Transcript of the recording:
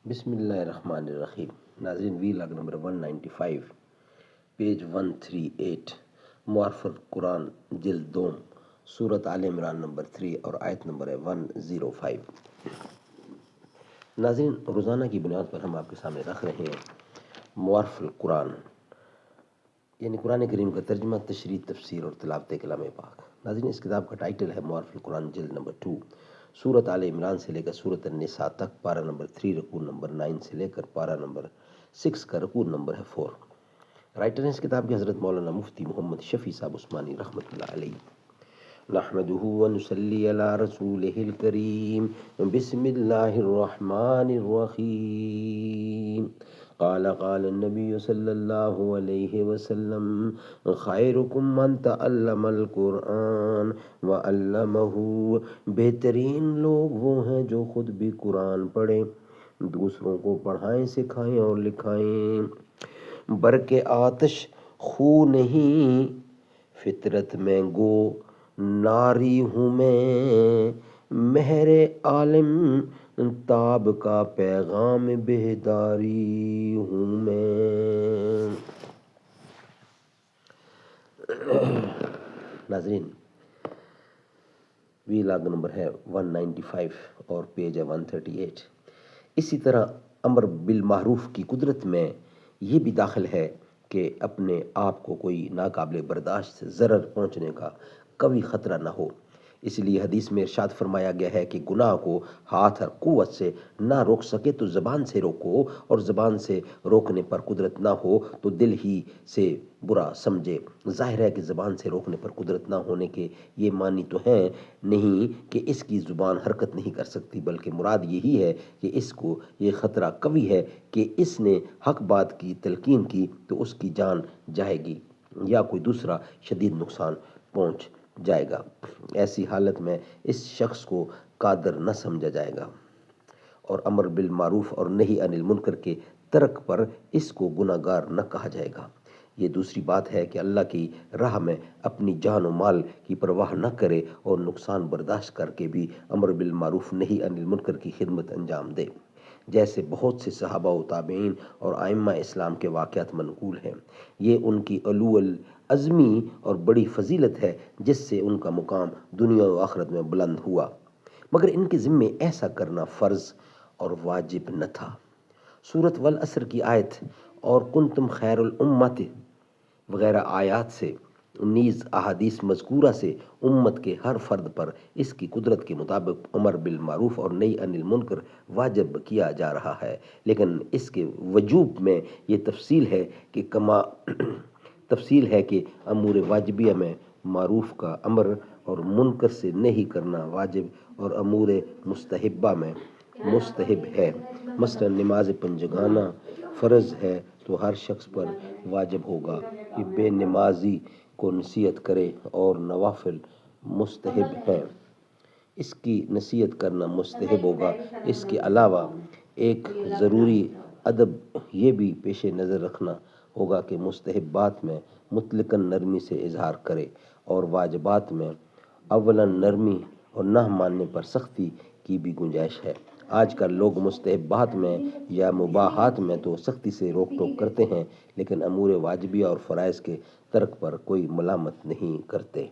بسم اللہ الرحمن الرحیم۔ ناظرین، وی لاگ نمبر 195 پیج 138 معرف القرآن جلد دوم سورت آل عمران نمبر 3 اور آیت نمبر ہے 105۔ ناظرین، روزانہ کی بنیاد پر ہم آپ کے سامنے رکھ رہے ہیں معرف القرآن، یعنی قرآن کریم کا ترجمہ، تشریح، تفسیر اور تلاوت کلام پاک۔ ناظرین، اس کتاب کا ٹائٹل ہے معرف القرآن جلد نمبر 2، سورت آل عمران سے لے کر سورت النساء تک، پارہ نمبر 3 رکوع نمبر 9 سے لے کر پارہ نمبر 6 کا رکوع نمبر ہے 4۔ رائٹر ہیں اس کتاب کے حضرت مولانا مفتی محمد شفیع صاحب عثمانی رحمۃ اللہ علیہ۔ نحمده ونصلی علی رسولہ الکریم، بسم اللہ الرحمن الرحیم۔ قال النبی صلی اللہ علیہ وسلم، خیرکم من تعلم القرآن وعلمہ، بہترین لوگ وہ ہیں جو خود بھی قرآن پڑھیں، دوسروں کو پڑھائیں، سکھائیں اور لکھائیں۔ برق آتش خو نہیں فطرت میں گو ناری ہوں میں، مہر عالم تاب کا پیغام بیداری ہوں میں۔ ناظرین، وی لاگ نمبر ہے 195 اور پیج ہے 138۔ اسی طرح امر بالمعروف کی قدرت میں یہ بھی داخل ہے کہ اپنے آپ کو کوئی ناقابل برداشت ضرر پہنچنے کا قوی خطرہ نہ ہو۔ اس لیے حدیث میں ارشاد فرمایا گیا ہے کہ گناہ کو ہاتھ اور قوت سے نہ روک سکے تو زبان سے روکو، اور زبان سے روکنے پر قدرت نہ ہو تو دل ہی سے برا سمجھے۔ ظاہر ہے کہ زبان سے روکنے پر قدرت نہ ہونے کے یہ معنی تو ہیں نہیں کہ اس کی زبان حرکت نہیں کر سکتی، بلکہ مراد یہی ہے کہ اس کو یہ خطرہ قوی ہے کہ اس نے حق بات کی تلقین کی تو اس کی جان جائے گی یا کوئی دوسرا شدید نقصان پہنچ جائے گا۔ ایسی حالت میں اس شخص کو قادر نہ سمجھا جائے گا، اور امر بالمعروف اور نہی عن المنکر کے ترک پر اس کو گناہ گار نہ کہا جائے گا۔ یہ دوسری بات ہے کہ اللہ کی راہ میں اپنی جان و مال کی پرواہ نہ کرے اور نقصان برداشت کر کے بھی امر بالمعروف نہی عن المنکر کی خدمت انجام دے، جیسے بہت سے صحابہ و تابعین اور ائمہ اسلام کے واقعات منقول ہیں۔ یہ ان کی علو العزمی اور بڑی فضیلت ہے جس سے ان کا مقام دنیا و آخرت میں بلند ہوا، مگر ان کے ذمے ایسا کرنا فرض اور واجب نہ تھا۔ سورۃ والعصر کی آیت اور کنتم خیر الامت وغیرہ آیات سے نیز احادیث مذکورہ سے امت کے ہر فرد پر اس کی قدرت کے مطابق امر بالمعروف اور نہی عن المنکر واجب کیا جا رہا ہے، لیکن اس کے وجوب میں یہ تفصیل ہے کہ امور واجبیہ میں معروف کا امر اور منکر سے نہی کرنا واجب اور امور مستحبہ میں مستحب ہے۔ مثلا نماز پنجگانہ فرض ہے تو ہر شخص پر واجب ہوگا کہ بے نمازی کو نصیحت کرے، اور نوافل مستحب ہیں، اس کی نصیحت کرنا مستحب ہوگا۔ اس کے علاوہ ایک ضروری ادب یہ بھی پیش نظر رکھنا ہوگا کہ مستحبات میں مطلقاً نرمی سے اظہار کرے، اور واجبات میں اولاً نرمی اور نہ ماننے پر سختی کی بھی گنجائش ہے۔ آج کل لوگ مستحبات میں یا مباحات میں تو سختی سے روک ٹوک کرتے ہیں، لیکن امور واجبیہ اور فرائض کے ترک پر کوئی ملامت نہیں کرتے۔